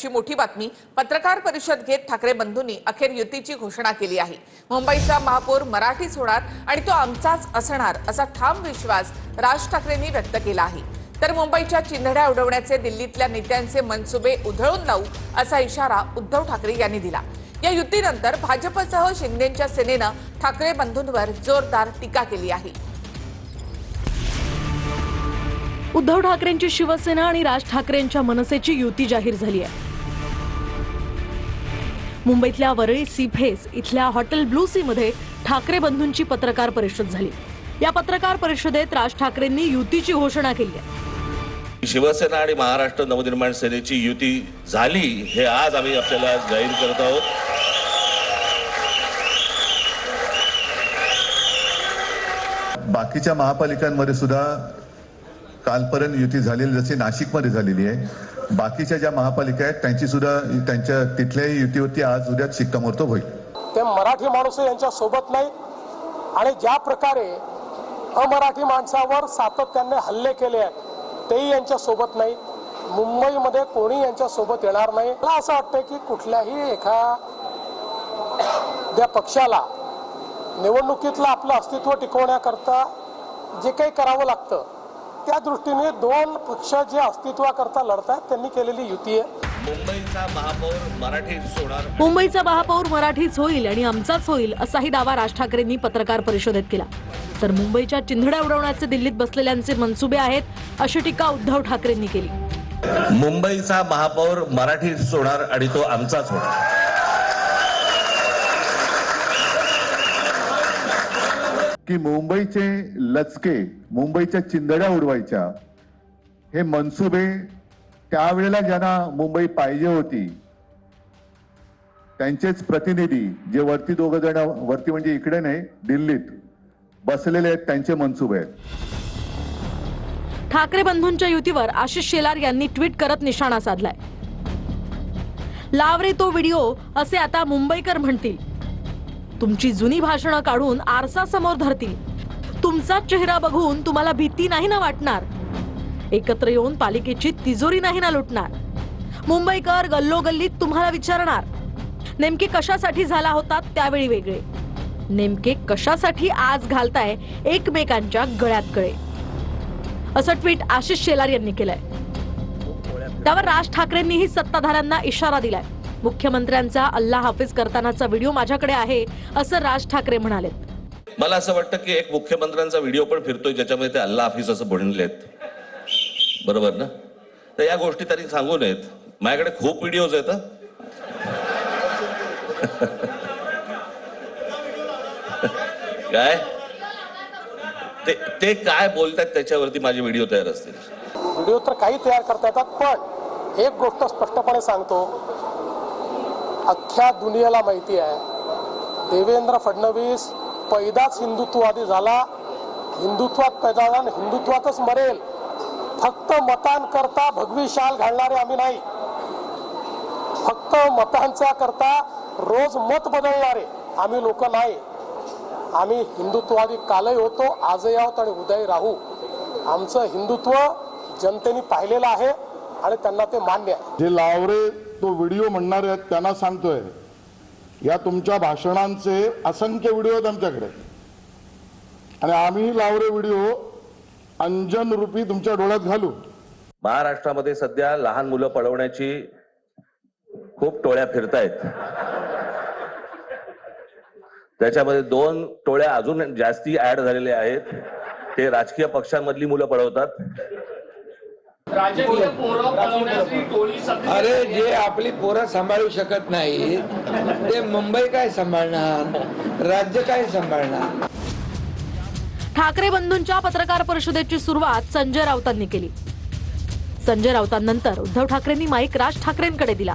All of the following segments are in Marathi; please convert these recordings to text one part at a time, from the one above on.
ची मोठी बातमी पत्रकार परिषद घेत ठाकरे बंधूंनी अखेर युतीची घोषणा केली आहे। मुंबईचा महापौर मराठीच होणार आणि तो आमचाच असणार असा ठाम विश्वास राज ठाकरेंनी व्यक्त केला आहे। तर मुंबईच्या चिंधड्या उडवण्याचे दिल्लीतल्या नेत्यांचे मनसुबे उधळून लावू असा इशारा उद्धव ठाकरे यांनी दिला। या युतीनंतर भाजपसह शिंदेच्या सेनेनं ठाकरे बंधूंवर जोरदार टीका केली आहे। उद्धव ठाकरेंची शिवसेना आणि राज ठाकरेंच्या मनसेची युती जाहीर झाली आहे। मुंबईतल्या वरळी सी फेस इथल्या हॉटेल ब्लू सी मध्ये ठाकरे बंधूंची पत्रकार परिषद झाली। या पत्रकार परिषदेत राज ठाकरेंनी युतीची घोषणा केली आहे। शिवसेना आणि महाराष्ट्र नवनिर्माण सेनेची युती झाली हे आज आम्ही आपल्याला जाहीर करत आहोत। बाकीच्या महापालिकांमध्ये सुद्धा कालपर्यंत युती झालेली जशी नाशिकमध्ये झालेली आहे, बाकीच्या ज्या महापालिका आहेत त्यांची सुद्धा त्यांच्या तिथल्याही युतीवरती आज उद्या शिक्कामोर्तब होईल। ते मराठी माणूस यांच्या सोबत नाही आणि ज्या प्रकारे अमराठी माणसावर सातत्याने हल्ले केले आहेत तेही यांच्या सोबत नाही। मुंबईमध्ये कोणी यांच्या सोबत येणार नाही। मला असं वाटतं की कुठल्याही एखाद्या पक्षाला निवडणुकीतलं आपलं अस्तित्व टिकवण्याकरता जे काही करावं लागतं त्या दृष्टीने दोन पक्ष जे अस्तित्वाकरता लढतात त्यांनी केलेली युती आहे। मुंबईचा महापौर मराठीच होणार, मुंबईचा महापौर मराठीच होईल आणि आमचाच होईल असाही दावा राज ठाकरेंनी पत्रकार परिषदेत केला। तर मुंबईच्या चिंधड्या उडवण्याचे दिल्लीत बसलेल्यांचे मनसुबे आहेत अशी टीका उद्धव ठाकरेंनी केली। मुंबईचा महापौर मराठीच होणार आणि तो आमचाच होणार। की मुंबईचे लचके, मुंबईच्या चिंधड्या उडवायच्या हे मनसुबे त्यावेळेला ज्यांना मुंबई पाहिजे होती त्यांचेच प्रतिनिधी जे वरती दोघ जण, वरती म्हणजे इकडे नाही दिल्लीत बसलेले आहेत, त्यांचे मनसुबे आहेत। ठाकरे बंधूंच्या युतीवर आशिष शेलार यांनी ट्विट करत निशाणा साधलाय। लाव रे तो व्हिडिओ असे आता मुंबईकर म्हणतील। तुमची जुनी भाषणं काढून आरसा समोर धरतील। तुमचा चेहरा बघून तुम्हाला भीती नाही ना वाटणार। एकत्र येऊन पालिकेची तिजोरी नाही ना लुटणार। मुंबईकर गल्लोगल्लीत तुम्हाला विचारणार नेमके कशासाठी झाला होता त्यावेळी वेगळे, नेमके कशासाठी आज घालताय एकमेकांच्या गळ्यात गळे, असं ट्विट आशिष शेलार यांनी केलंय। त्यावर राज ठाकरेंनीही सत्ताधाऱ्यांना इशारा दिलाय। मुख्यमंत्र्यांचा अल्लाह हाफिज करतानाचा व्हिडिओ माझ्याकडे आहे असं राज ठाकरे म्हणाले। मला असं वाटतं की एक मुख्यमंत्र्यांचा व्हिडिओ पण फिरतोय ज्याच्यामध्ये ते अल्लाह हाफिज असं म्हणलेत, बरोबर ना? तर या गोष्टी त्यांनी सांगू नयेत। माझ्याकडे खूप व्हिडिओज आहेत। काय ते काय बोलतात त्याच्यावरती माझे व्हिडिओ तयार असतील। व्हिडिओ तर काही तयार करता येतात, पण एक गोष्ट स्पष्टपणे सांगतो, अख्ख्या दुनियेला माहिती आहे देवेंद्र फडणवीस पैदाच हिंदुत्ववादी झाला, हिंदुत्वात पैदा झाला आणि हिंदुत्वातच मरेल। फक्त मतांकरता भगवी शाल घालणारे आम्ही नाही, फक्त मतांचा करता रोज मत बदलणारे आम्ही लोक नाही। आम्ही हिंदुत्ववादी कालही होतो, आजही आहोत आणि उद्याही राहू। आमचं हिंदुत्व जनतेने पाहिलेलं आहे आणि त्यांना ते मान्य आहे। जे लावरे तो व्हिडिओ म्हणणारे आहेत त्यांना सांगतोय, या तुमच्या भाषणांचे असंख्य व्हिडिओ आहेत आमच्याकडे आणि आम्ही लावरे व्हिडिओ अंजन रूपी तुमच्या डोळ्यात घालू। महाराष्ट्रामध्ये सध्या लहान मुलं पळवण्याची खूप टोळ्या फिरतायत। त्याच्यामध्ये 2 टोळ्या अजून जास्ती ऍड झालेल्या आहेत। ते राजकीय पक्षांमधली मुलं पळवतात। अरे जे आपली पोरं सांभाळू शकत नाही ते मुंबई काय सांभाळणार, राज्य काय सांभाळणार। ठाकरे बंधूंच्या पत्रकार परिषदेची सुरुवात संजय राऊतांनी केली। संजय राऊतांनंतर उद्धव ठाकरेंनी माईक राज ठाकरेंकडे दिला,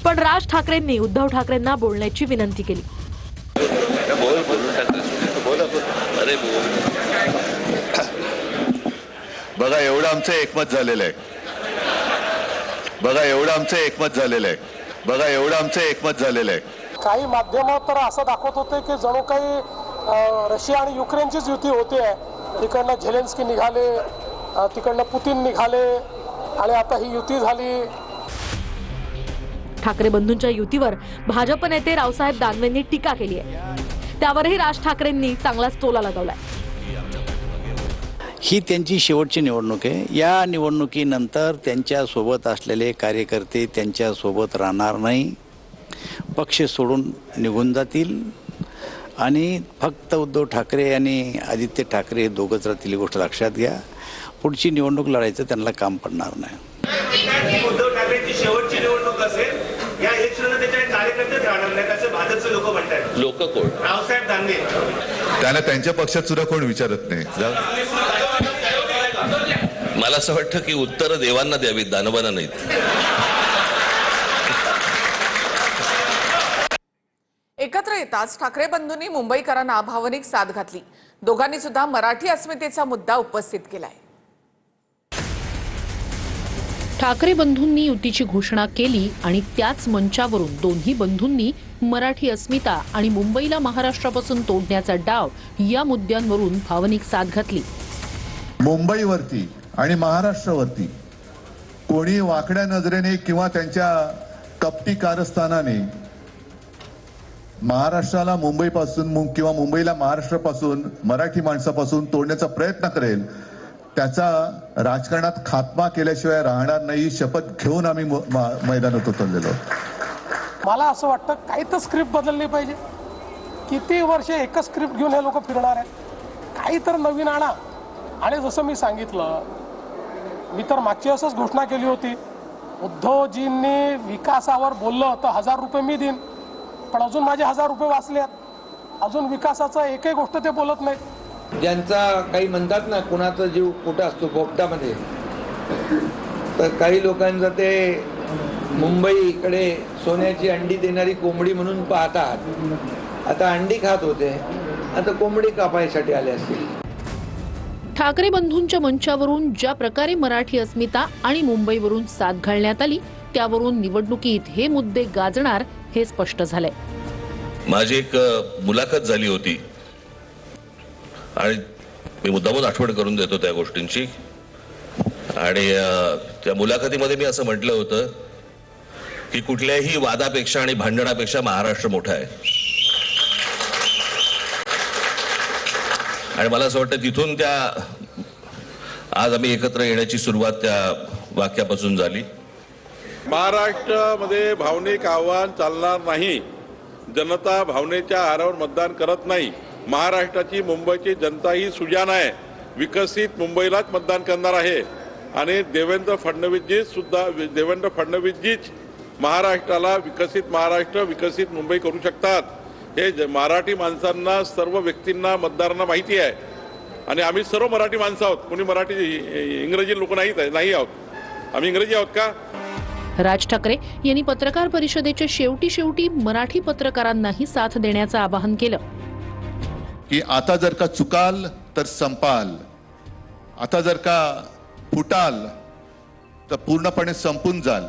पण राज ठाकरेंनी उद्धव ठाकरेंना बोलण्याची विनंती केली। बघा एवढं आमचं एकमत झालेलं आहे, बघा एवढं आमचं एकमत झालेलं आहे, बघा एवढं आमचं एकमत झालेलं आहे। काही माध्यम तर असं दाखवत होते की जणू काही रशिया आणि युक्रेनचीच युती होते। तिकडनं झेलेन्स्की निघाले, तिकडनं पुतीन निघाले, आणि आता ही युती झाली. ठाकरे बंधूंच्या युतीवर भाजप नेते रावसाहेब दानवेंनी टीका केली आहे. त्यावरही राज ठाकरेंनी चांगलाच टोला लगावलाय. ही त्यांची शेवटची निवडणूक आहे. या निवडणुकीनंतर त्यांच्या सोबत असलेले कार्यकर्ते त्यांच्या सोबत राहणार नाही, पक्ष सोडून निघून जातील आणि फक्त उद्धव ठाकरे आणि आदित्य ठाकरे हे दोघंच राहतील. ही गोष्ट लक्षात घ्या. पुढची निवडणूक लढायचं त्यांना काम पडणार नाही. उद्धव ठाकरेंची शेवटची निवडणूक असेल, या इलेक्शनला त्याच्या कार्यकर्तेच राहणार नाहीत असे भाजपचे लोक म्हणतात. लोक कोण? रावसाहेब दानवे. त्यांना त्यांच्या पक्षात सुद्धा कोण विचारत नाही. मला असं वाटतं की उत्तर देवांना द्यावीत, दानवांना नाहीत. एकत्र येताच ठाकरे बंधूंनी मुंबईकरांना भावनिक साथ घातली. दोघांनी सुद्धा मराठी अस्मितेचा मुद्दा उपस्थित केलाय. ठाकरे बंधूंनी युतीची घोषणा केली आणि त्याच मंचावरून दोन्ही बंधूंनी मराठी अस्मिता आणि मुंबईला महाराष्ट्रापासून तोडण्याचा डाव या मुद्द्यांवरून भावनिक साथ घातली. मुंबईवरती आणि महाराष्ट्रावरती कोणी वाकड्या नजरेने किंवा त्यांच्या कपटी कारस्थानाने महाराष्ट्राला मुंबईपासून किंवा मुंबईला महाराष्ट्रापासून मराठी माणसापासून तोडण्याचा प्रयत्न करेल, त्याचा राजकारणात खात्मा केल्याशिवाय राहणार नाही. शपथ घेऊन आम्ही मैदानात उतरलेलो. मला असं वाटतं काही तर स्क्रिप्ट बदलली पाहिजे. किती वर्ष एकच स्क्रिप्ट घेऊन हे लोक फिरणार आहेत. काही तर नवीन आणा. आणि जसं मी सांगितलं, मी तर मागची असंच घोषणा केली होती, उद्धवजींनी विकासावर बोललं तर 1000 रुपये मी देईन, पण अजून माझे 1000 रुपये वाचलेत. अजून विकासाचा एकही गोष्ट ते बोलत नाहीत. ज्यांचा काही म्हणतात ना, कुणाचा जीव कुठं असतो पोपटामध्ये, तर काही लोकांचं ते मुंबईकडे सोन्याची अंडी देणारी कोंबडी म्हणून पाहतात. आता अंडी खात होते, आता कोंबडी कापायसाठी आले असतील. ठाकरे बंधूंच्या मंचावरून ज्या प्रकारे मराठी अस्मिता आणि मुंबईवरून साथ घालण्यात आली, त्यावरून निवडणुकीत हे मुद्दे गाजणार हे स्पष्ट झालंय. माझी एक मुलाखत झाली होती आणि मी मुद्दामून आठवण करून देतो त्या गोष्टींची. आणि त्या मुलाखतीमध्ये मी असं म्हटलं होतं की कुठल्याही वादापेक्षा आणि भांडणापेक्षा महाराष्ट्र मोठा आहे. आणि मला असं वाटतं तिथून त्या आज आम्ही एकत्र येण्याची सुरुवात त्या वाक्यापासून झाली. महाराष्ट्रामध्ये भावनिक आव्हान चालणार नाही. जनता भावनेच्या आधारावर मतदान करत नाही. महाराष्ट्राची मुंबईची जनता ही सुजाण आहे. विकसित मुंबईलाच मतदान करणार आहे. आणि देवेंद्र फडणवीसजीच महाराष्ट्राला विकसित महाराष्ट्र, विकसित मुंबई करू शकतात. हे मराठी माणसांना, सर्व व्यक्तींना, मतदारांना माहिती आहे. आणि आम्ही सर्व मराठी माणसं आहोत. कोणी मराठी इंग्रजी लोक नाही आहोत. आम्ही इंग्रजी आहोत का? राज ठाकरे यांनी पत्रकार परिषदेच्या शेवटी मराठी पत्रकारांनाही साथ देण्याचं आवाहन केलं. की आता जर का चुकाल तर संपाल, आता जर का फुटाल तर पूर्णपणे संपून जाल.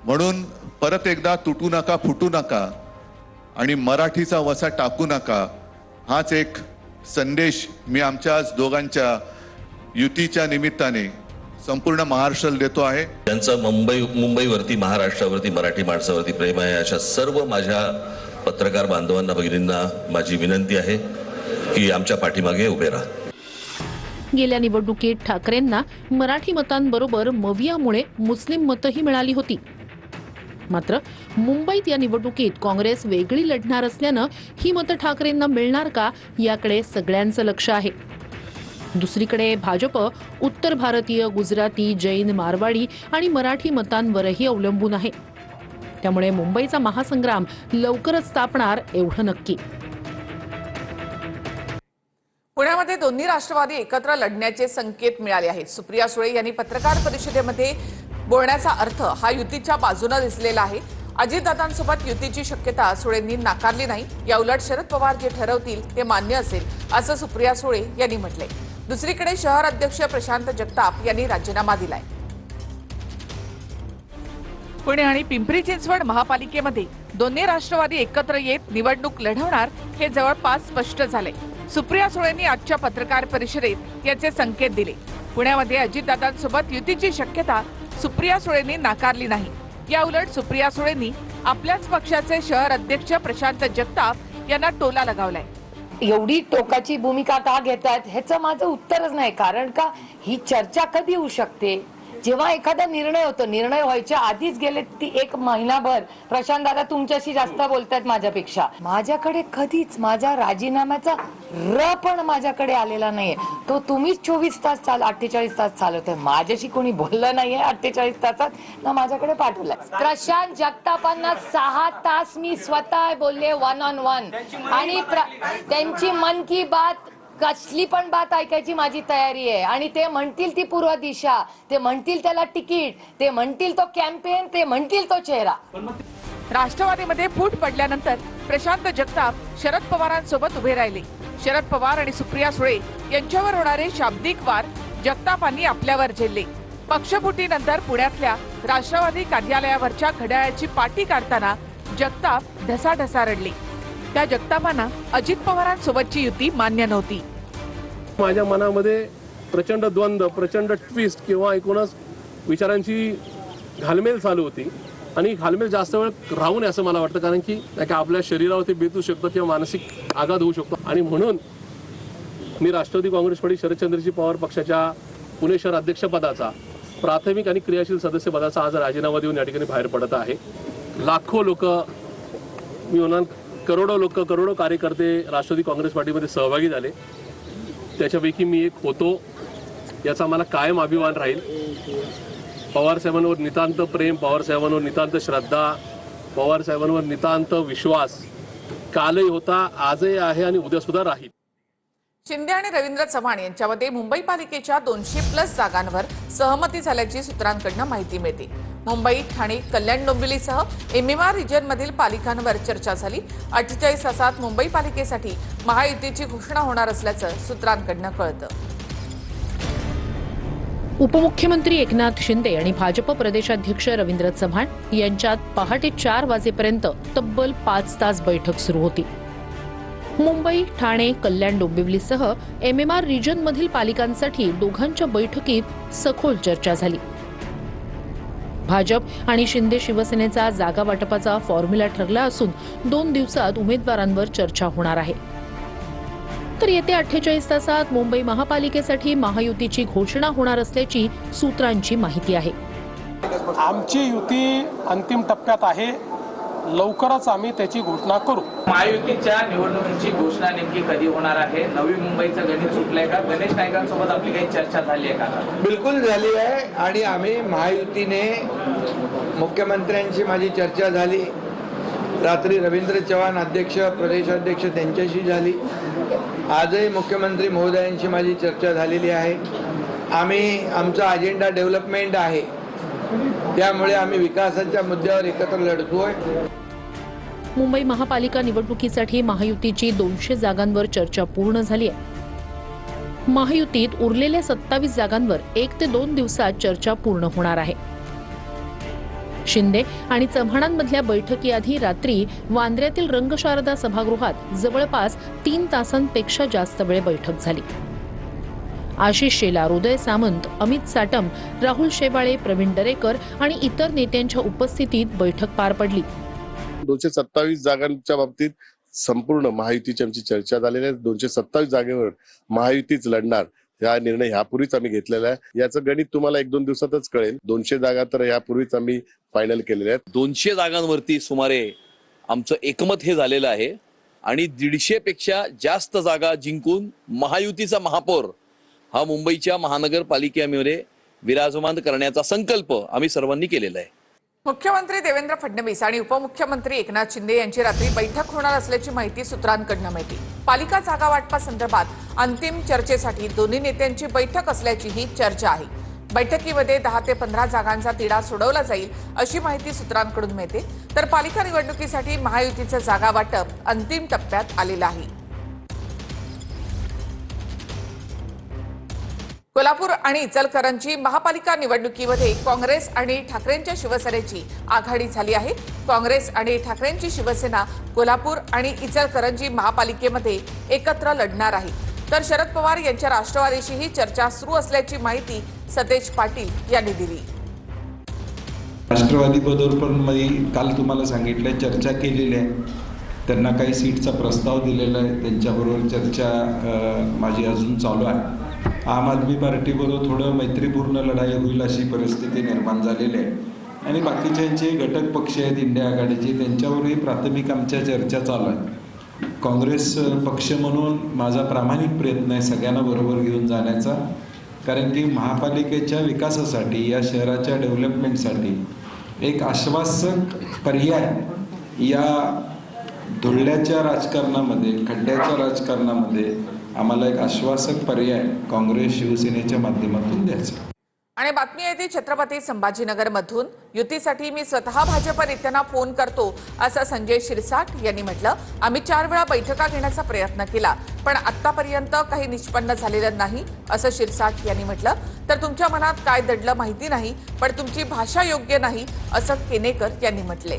म्हणून परत एकदा तुटू नका, फुटू नका आणि मराठीचा वसा टाकू नका. हाच एक संदेश मी आमच्या दोघांच्या युतीच्या निमित्ताने संपूर्ण महाराष्ट्राला देतो आहे. त्यांचं मुंबईवरती, महाराष्ट्रावरती, मराठी माणसावरती प्रेम आहे. अशा सर्व माझ्या पत्रकार बांधवांना, भगिनींना माझी विनंती आहे की आमच्या पाठीमागे उभे राहा. गेल्या निवडणुकीत ठाकरेंना मराठी मतांबरोबर मवियामुळे मुस्लिम मतही मिळाली होती. मात्र मुंबईत या निवडणुकीत काँग्रेस वेगळी लढणार असल्यानं ही मतं ठाकरेंना मिळणार का, याकडे सगळ्यांचं लक्ष आहे. दुसरीकडे भाजप उत्तर भारतीय, गुजराती, जैन, मारवाडी आणि मराठी मतांवरही अवलंबून आहे. त्यामुळे मुंबईचा महासंग्राम लवकरच तापणार एवढं नक्की. पुण्यामध्ये दोन्ही राष्ट्रवादी एकत्र लढण्याचे संकेत मिळाले आहेत. सुप्रिया सुळे यांनी पत्रकार परिषदेमध्ये बोलण्याचा अर्थ हा युतीच्या बाजूने दिसलेला आहे. अजितदादांसोबत युतीची शक्यता सुळेंनी नाकारली नाही. या उलट शरद पवार जे ठरवतील ते मान्य असेल असं सुप्रिया सुळे यांनी म्हटलंय. दुसरीकडे शहर अध्यक्ष प्रशांत जगताप यांनी राजीनामा दिलाय. पुणे आणि पिंपरी चिंचवड महापालिकेमध्ये दोन्ही राष्ट्रवादी एकत्र येत निवडणूक लढवणार हे जवळपास स्पष्ट झाले. सुप्रिया सुळेंनी आजच्या पत्रकार परिषदेत याचे संकेत दिले. पुण्यामध्ये अजितदादांसोबत युतीची शक्यता सुप्रिया सुळेंनी नाकारली नाही. या उलट सुप्रिया सुळेंनी आपल्याच पक्षाचे शहर अध्यक्ष प्रशांत जगताप यांना टोला लगावलाय. एवढी टोकाची भूमिका का घेतात ह्याचं माझं उत्तरच नाही. कारण का ही चर्चा कधी होऊ शकते जेव्हा एखादा निर्णय होतो. निर्णय व्हायच्या आधीच गेले ती एक महिनाभर प्रशांत दादा तुमच्याशी जास्त बोलतात माझ्यापेक्षा. माझ्याकडे कधीच माझ्या राजीनाम्याचा पण माझ्याकडे आलेला नाहीये. तो तुम्हीच 24 तास 48 तास चालवतोय. माझ्याशी कोणी बोललं नाहीये 48 तासात ना माझ्याकडे पाठवलंय. प्रशांत जगतापांना 6 तास मी स्वतः बोलले 1 on 1 आणि त्यांची मन की बात कसली पण बात ऐकायची माझी तयारी आहे. आणि ते म्हणतील ती पूर्व दिशा, ते म्हणतील त्याला तिकीट, ते म्हणतील तो कॅम्पेन, ते म्हणतील तो चेहरा. राष्ट्रवादीमध्ये फूट पडल्यानंतर प्रशांत जगताप शरद पवारांसोबत उभे राहिले. शरद पवार आणि सुप्रिया सुळे यांच्यावर होणारे शाब्दिक वार जगतापांनी आपल्यावर झेलले. पक्षफुटीनंतर पुण्यातल्या राष्ट्रवादी कार्यालयावरच्या घड्याळाची पाटी काढताना जगताप ढसाढसा रडले. त्या जगतापांना अजित पवारांसोबतची युती मान्य नव्हती. माझ्या मनामध्ये प्रचंड द्वंद्व, प्रचंड ट्विस्ट किंवा एकूणच विचारांची घालमेल चालू होती. आणि घालमेल जास्त वेळ राहू नये असं मला वाटतं. कारण की आपल्या शरीरावरती बेतू शकतो किंवा मानसिक आघात होऊ शकतो. आणि म्हणून मी राष्ट्रवादी काँग्रेस पार्टी शरदचंद्रजी पवार पक्षाच्या पुणे शहर अध्यक्षपदाचा प्राथमिक आणि क्रियाशील सदस्य पदाचा आज राजीनामा देऊन या ठिकाणी बाहेर पडत आहे. लाखो लोक, मी म्हणून करोडो लोक, करोडो कार्यकर्ते राष्ट्रवादी काँग्रेस पार्टीमध्ये सहभागी झाले. त्याच्यापैकी मी एक होतो. याचा मला कायम अभिमान राहील. पवार साहेबांवर नितांत प्रेम, पवार साहेबांवर नितांत श्रद्धा, पवार साहेबांवर नितांत विश्वास कालही होता, आजही आहे आणि उद्या सुद्धा राहील. शिंदे आणि रवींद्र चव्हाण यांच्यामध्ये मुंबई पालिकेच्या 200+ जागांवर सहमती झाल्याची सूत्रांकडून माहिती मिळते. मुंबई, ठाणे, कल्याण डोंबिवलीसह MMR रिजनमधील पालिकांवर चर्चा झाली. 48 तासात मुंबई पालिकेसाठी महायुतीची घोषणा होणार असल्याचं सूत्रांकडून कळतं. उपमुख्यमंत्री एकनाथ शिंदे आणि भाजप प्रदेशाध्यक्ष रवींद्र चव्हाण यांच्यात पहाटे 4 वाजेपर्यंत तब्बल 5 तास बैठक सुरू होती. मुंबई, ठाणे, कल्याण डोंबिवलीसह MMR रिजनमधील पालिकांसाठी दोघांच्या बैठकीत सखोल चर्चा झाली. भाजप आणि शिंदे शिवसेनेचा जागा वाटपाचा फॉर्म्युला ठरला असून 2 दिवसात उमेदवारांवर चर्चा होणार आहे. तर येत्या 48 तासात मुंबई महापालिकेसाठी महायुतीची घोषणा होणार असल्याची सूत्रांची माहिती आहे. आमची युती अंतिम टप्प्यात आहे. लवकरच आम्ही त्याची घोषणा करू. महायुतीच्या निवडणुकीची घोषणा नेमकी कधी होणार आहे? नवी मुंबईचं गणित सुटलंय का? गणेश नाईकांसोबत आपली काही चर्चा झाली आहे का? बिलकुल झाली आहे. आणि आम्ही महायुतीने मुख्यमंत्र्यांशी माझी चर्चा झाली. रात्री रवींद्र चव्हाण अध्यक्ष, प्रदेशाध्यक्ष त्यांच्याशी झाली. आजही मुख्यमंत्री महोदयांशी माझी चर्चा झालेली आहे. आमचा अजेंडा डेव्हलपमेंट आहे. त्यामुळे आम्ही विकासाच्या मुद्द्यावर एकत्र लढतोय. मुंबई महापालिका निवडणुकीसाठी महायुतीची 200 जागांवर चर्चा पूर्ण झाली आहे. महायुतीत उरलेल्या 27 जागांवर 1 ते 2 दिवसात चर्चा पूर्ण होणार आहे. शिंदे आणि चव्हाणांमधल्या बैठकीआधी रात्री वांद्र्यातील रंगशारदा सभागृहात जवळपास 3 तासांपेक्षा जास्त वेळ बैठक झाली. आशिष शेलार, उदय सामंत, अमित साटम, राहुल शेवाळे, प्रवीण दरेकर आणि इतर नेत्यांच्या उपस्थितीत बैठक पार पडली. 227 जागांच्या बाबतीत संपूर्ण महायुतीची आमची चर्चा झालेली आहे. 227 जागेवर महायुतीच लढणार हा निर्णय ह्यापूर्वीच आम्ही घेतलेला आहे. याचं गणित तुम्हाला 1-2 दिवसातच कळेल. 200 जागा तर ह्यापूर्वीच आम्ही फायनल केलेल्या आहेत. 200 जागांवरती सुमारे आमचं एकमत हे झालेलं आहे आणि 150 पेक्षा जास्त जागा जिंकून महायुतीचा महापौर हा मुंबईच्या महानगरपालिकेमध्ये विराजमान करण्याचा संकल्प आम्ही सर्वांनी केलेला आहे. मुख्यमंत्री देवेंद्र फडणवीस आणि उपमुख्यमंत्री एकनाथ शिंदे यांची रात्री बैठक होणार असल्याची माहिती सूत्रांकडून मिळते. पालिका जागा वाटपासंदर्भात अंतिम चर्चेसाठी दोन्ही नेत्यांची बैठक असल्याचीही चर्चा आहे. बैठकीमध्ये 10 ते 15 जागांचा तिढा सोडवला जाईल अशी माहिती सूत्रांकडून मिळते. तर पालिका निवडणुकीसाठी महायुतीचं जागा वाटप अंतिम टप्प्यात आलेलं आहे. कोल्हापूर आणि इचलकरंजी महापालिका निवडणुकीमध्ये काँग्रेस आणि ठाकरेंच्या शिवसेनेची आघाडी झाली आहे. काँग्रेस आणि ठाकरेंची शिवसेना कोल्हापूर आणि इचलकरंजी महापालिकेमध्ये एकत्र लढणार आहे. तर शरद पवार यांच्या राष्ट्रवादीशीही चर्चा सुरू असल्याची माहिती सतेज पाटील यांनी दिली. राष्ट्रवादी बरोबर पण मी काल तुम्हाला सांगितलं चर्चा केलेली आहे. त्यांना काही सीटचा प्रस्ताव दिलेला आहे. त्यांच्याबरोबर चर्चा माझी अजून चालू आहे. आम आदमी पार्टीबरोबर थोडं मैत्रीपूर्ण लढाई होईल अशी परिस्थिती निर्माण झालेली आहे. आणि बाकीच्यांचे घटक पक्ष आहेत इंडिया आघाडीचे, त्यांच्यावरही प्राथमिक आमच्या चर्चा चालू आहे. काँग्रेस पक्ष म्हणून माझा प्रामाणिक प्रयत्न आहे सगळ्यांना बरोबर घेऊन जाण्याचा. कारण की महापालिकेच्या विकासासाठी, या शहराच्या डेव्हलपमेंटसाठी एक आश्वासक पर्याय या धुळल्याच्या राजकारणामध्ये, खड्ड्याच्या राजकारणामध्ये आम्हाला एक आश्वासक पर्याय काँग्रेस शिवसेनेच्या माध्यमातून द्यायचा. आणि बातमी येते छत्रपती संभाजीनगरमधून. युतीसाठी मी स्वतः भाजप नेत्यांना फोन करतो असं संजय शिरसाट यांनी म्हटलं. आम्ही 4 वेळा बैठका घेण्याचा प्रयत्न केला, पण आतापर्यंत काही निष्पन्न झालेलं नाही असं शिरसाट यांनी म्हटलं. तर तुमच्या मनात काय दडलं माहिती नाही, पण तुमची भाषा योग्य नाही असं केनेकर यांनी म्हटले.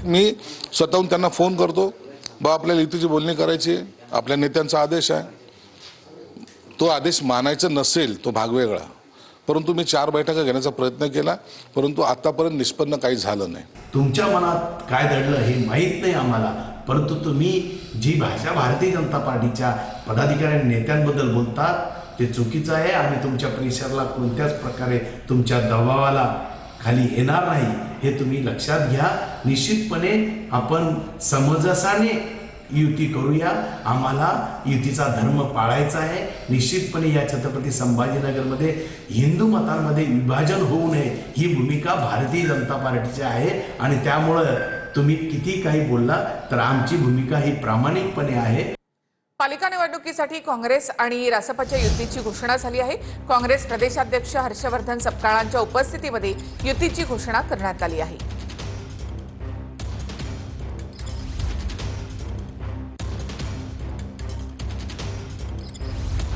मी स्वतःहून त्यांना फोन करतो, बा आपल्याला युतीची बोलणी करायची, आपल्या नेत्यांचा आदेश आहे. तो आदेश मानायचा नसेल तो भाग वेगळा, परंतु मी 4 बैठका घेण्याचा प्रयत्न केला, परंतु आतापर्यंत निष्पन्न काही झालं नाही. तुमच्या मनात काय दडलं हे माहीत नाही आम्हाला, परंतु तुम्ही जी भाषा भारतीय जनता पार्टीच्या पदाधिकारी नेत्यांबद्दल बोलतात ते चुकीचं आहे. आणि तुमच्या परिसराला कोणत्याच प्रकारे तुमच्या दबावाला खाली येणार नाही हे तुम्ही लक्षात घ्या. निश्चितपणे आपण समंजसाने युती करूया. आम्हाला युतीचा धर्म पाळायचा आहे. निश्चितपणे या छत्रपती संभाजीनगरमध्ये हिंदू मतांमध्ये विभाजन होऊ नये ही भूमिका भारतीय जनता पार्टीची आहे. आणि त्यामुळं तुम्ही किती काही बोलला तर आमची भूमिका ही प्रामाणिकपणे आहे. पालिका निवडणुकीसाठी काँग्रेस आणि रासपच्या युतीची घोषणा झाली आहे. काँग्रेस प्रदेशाध्यक्ष हर्षवर्धन सपकाळांच्या उपस्थितीमध्ये युतीची घोषणा करण्यात आली आहे.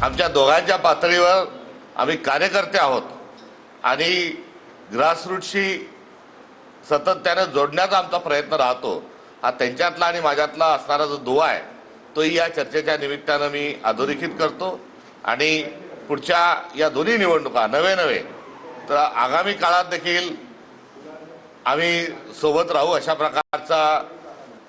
आमच्या दोघांच्या पातळीवर आम्ही कार्यकर्ते आहोत आणि ग्रासरूटशी सातत्याने जोडण्याचा आमचा प्रयत्न राहतो. हा त्यांच्यातला आणि माझ्यातला असणारा जो दुवा आहे तोही या चर्चेच्या निमित्तानं मी अधोरेखित करतो. आणि पुढच्या या दोन्ही निवडणुका नवे तर आगामी काळात देखील आम्ही सोबत राहू अशा प्रकारचा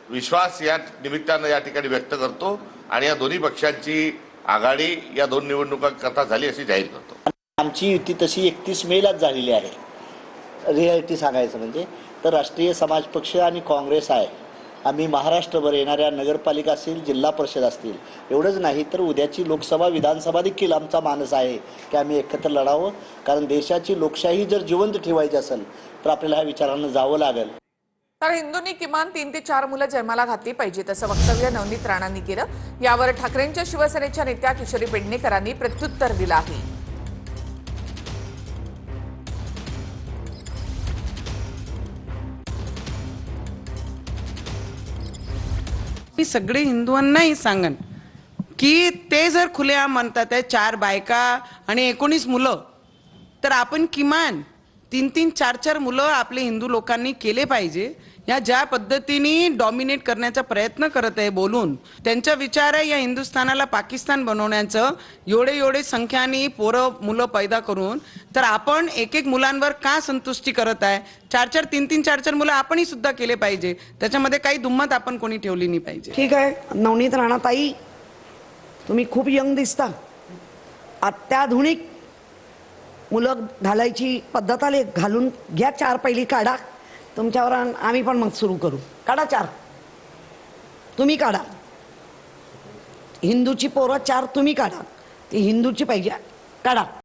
विश्वास या निमित्तानं या ठिकाणी व्यक्त करतो. आणि या दोन्ही पक्षांची आघाडी या 2 निवडणुका करता झाली अशी जाहीर करतो. आमची युती तशी 31 मेलाच झालेली आहे. रियालिटी सांगायचं म्हणजे तर राष्ट्रीय समाज पक्ष आणि काँग्रेस आहे. आम्ही महाराष्ट्रभर येणाऱ्या नगरपालिका असतील, जिल्हा परिषद असतील, एवढंच नाही तर उद्याची लोकसभा विधानसभा देखील आमचा मानस आहे की आम्ही एकत्र लढावं. कारण देशाची लोकशाही जर जिवंत ठेवायची असेल तर आपल्याला ह्या विचारांना जावं लागेल. तर हिंदूंनी किमान 3 ते 4 मुलं जन्माला घातली पाहिजेत असं वक्तव्य नवनीत राणांनी केलं. यावर ठाकरेंच्या शिवसेनेच्या नेत्या किशोरी पेडणेकरांनी प्रत्युत्तर दिलं आहे. मी सगळे हिंदुंनाही सांगन की ते जर खुलेआम म्हणतात 4 बायका आणि 19 मुलं, तर आपण किमान 3-3, 4-4 मुलं आपले हिंदू लोकांनी केले पाहिजे. या ज्या पद्धतीने डॉमिनेट करण्याचा प्रयत्न करत आहे बोलून, त्यांचा विचार आहे या हिंदुस्थानाला पाकिस्तान बनवण्याचं. एवढे संख्याने मुलं पैदा करून तर आपण एक मुलांवर का संतुष्टी करत आहे? 4-4, 3-3, 4-4 मुलं आपणही सुद्धा केले पाहिजे. त्याच्यामध्ये काही दुम्मत आपण कोणी ठेवली नाही पाहिजे. ठीक आहे नवनीत राणा ताई, तुम्ही खूप यंग दिसता. अत्याधुनिक मुलं घालायची पद्धत आली, घालून घ्या. 4 पहिली काढा. तुमच्यावर आम्ही पण मग सुरू करू. काढा 4, तुम्ही काढा. हिंदूची पोरं 4 तुम्ही काढा. ती हिंदूची पाहिजे, काढा.